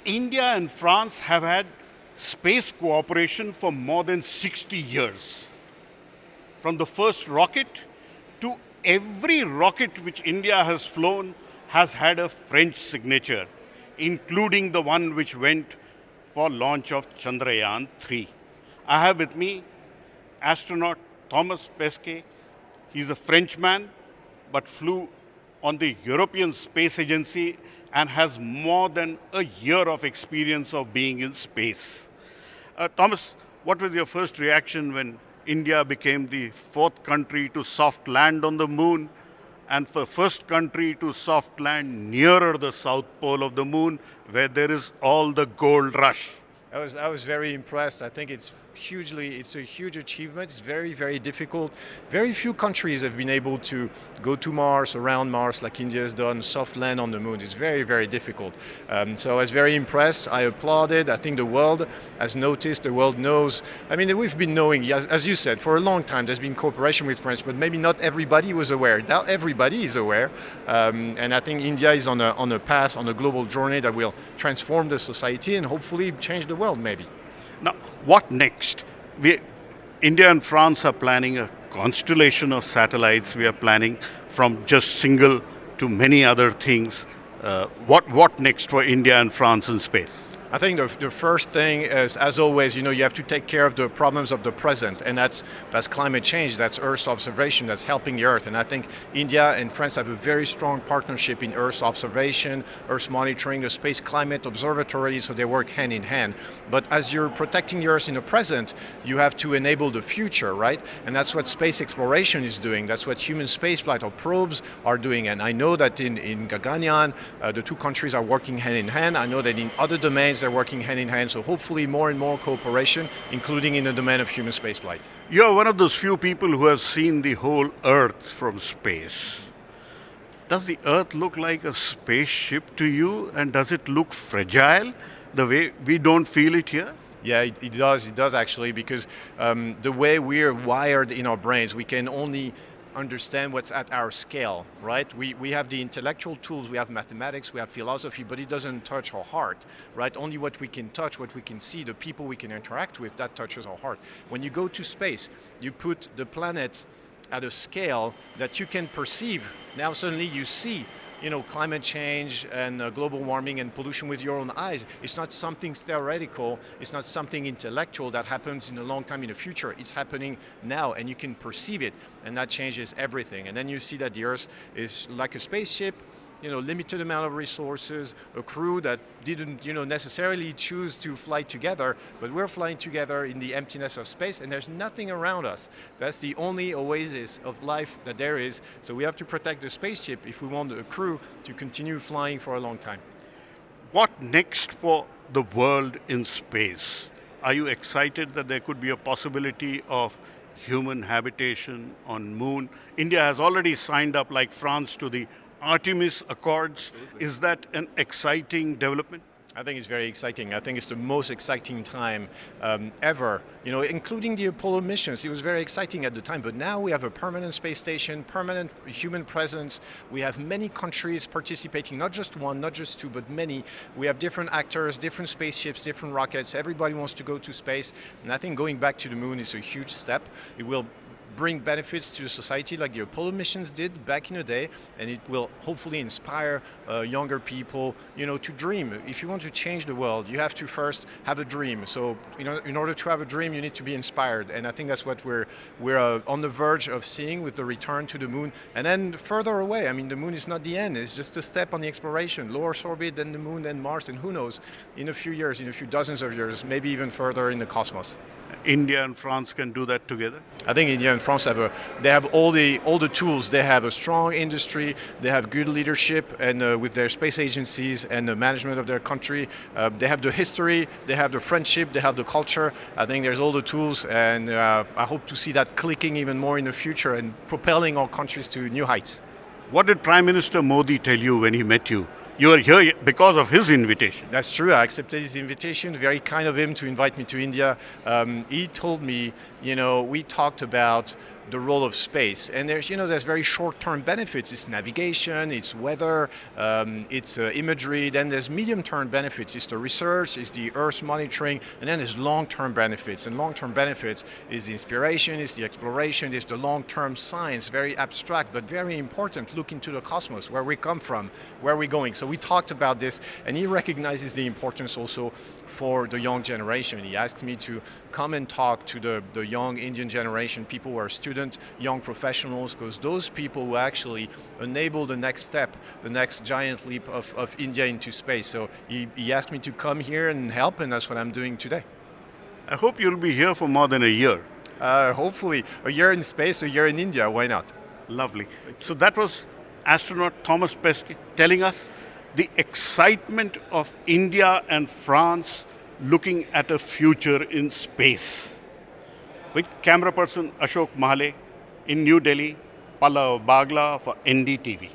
India and France have had space cooperation for more than 60 years. From the first rocket to every rocket which India has flown has had a French signature, including the one which went for launch of Chandrayaan 3. I have with me astronaut Thomas Pesquet. He's a Frenchman but flew on the European Space Agency and has more than a year of experience of being in space. Thomas, what was your first reaction when India became the fourth country to soft land on the moon and the first country to soft land nearer the south pole of the moon where there is all the gold rush? I was very impressed. I think it's a huge achievement. It's very, very difficult. Very few countries have been able to go to Mars, around Mars, like India has done, soft land on the moon. It's very, very difficult. So I was very impressed. I applauded. I think the world has noticed, the world knows. I mean, we've been knowing, as you said, for a long time, there's been cooperation with France, but maybe not everybody was aware. Now everybody is aware. And I think India is on a path, on a global journey that will transform the society and hopefully change the world, maybe. Now, what next? India and France are planning a constellation of satellites. We are planning from just single to many other things. What next for India and France in space? I think the first thing is, as always, you have to take care of the problems of the present, and that's climate change, that's Earth's observation, that's helping the Earth. And I think India and France have a very strong partnership in Earth's observation, Earth monitoring, the Space Climate Observatory, so they work hand in hand. But as you're protecting the Earth in the present, you have to enable the future, right? And that's what space exploration is doing. That's what human spaceflight or probes are doing. And I know that in Gaganyaan, the two countries are working hand in hand. I know that in other domains, they're working hand in hand, so hopefully more and more cooperation, including in the domain of human spaceflight. You're one of those few people who have seen the whole Earth from space. Does the Earth look like a spaceship to you, and does it look fragile the way we don't feel it here? Yeah, it does actually, because the way we're wired in our brains, we can only understand what's at our scale, right? We have the intellectual tools, we have mathematics, we have philosophy, but it doesn't touch our heart, right? Only what we can touch, what we can see, the people we can interact with, that touches our heart. When you go to space, you put the planet at a scale that you can perceive. Now suddenly you see climate change and global warming and pollution with your own eyes. It's not something theoretical, it's not something intellectual that happens in a long time in the future. It's happening now and you can perceive it, and that changes everything. And then you see that the Earth is like a spaceship, limited amount of resources, a crew that didn't, necessarily choose to fly together, but we're flying together in the emptiness of space, and there's nothing around us. That's the only oasis of life that there is. So we have to protect the spaceship if we want a crew to continue flying for a long time. What next for the world in space? Are you excited that there could be a possibility of human habitation on moon? India has already signed up, like France, to the Artemis Accords. Is that an exciting development? I think it's very exciting. I think it's the most exciting time ever, including the Apollo missions. It was very exciting at the time, but now we have a permanent space station, permanent human presence. We have many countries participating, not just one, not just two, but many. We have different actors, different spaceships, different rockets. Everybody wants to go to space. And I think going back to the moon is a huge step. It will bring benefits to society like the Apollo missions did back in the day, and it will hopefully inspire younger people, to dream. If you want to change the world, you have to first have a dream. So, in order to have a dream, you need to be inspired, and I think that's what we're on the verge of seeing with the return to the moon. And then further away, I mean, the moon is not the end; it's just a step on the exploration. Low Earth orbit, then the moon, then Mars, and who knows, in a few years, in a few dozens of years, maybe even further in the cosmos. India and France can do that together? I think India and France have all the tools. They have a strong industry. They have good leadership, and with their space agencies and the management of their country, they have the history. They have the friendship. They have the culture. I think there's all the tools, and I hope to see that clicking even more in the future and propelling our countries to new heights. What did Prime Minister Modi tell you when he met you? You are here because of his invitation. That's true. I accepted his invitation. Very kind of him to invite me to India. He told me, we talked about the role of space. And there's very short-term benefits. It's navigation, it's weather, it's imagery. Then there's medium-term benefits. It's the research, it's the Earth monitoring, and then there's long-term benefits. And long-term benefits is the inspiration, is the exploration, is the long-term science, very abstract but very important. Look into the cosmos, where we come from, where we're going. So we talked about this, and he recognizes the importance also for the young generation. He asked me to come and talk to the young Indian generation, people who are students, young professionals, because those people will actually enable the next step, the next giant leap of India into space. So he asked me to come here and help, and that's what I'm doing today. I hope you'll be here for more than a year. Hopefully, a year in space, a year in India, why not? Lovely. So that was astronaut Thomas Pesquet telling us the excitement of India and France looking at a future in space. With camera person Ashok Mahale in New Delhi, Pallav Bagla for NDTV.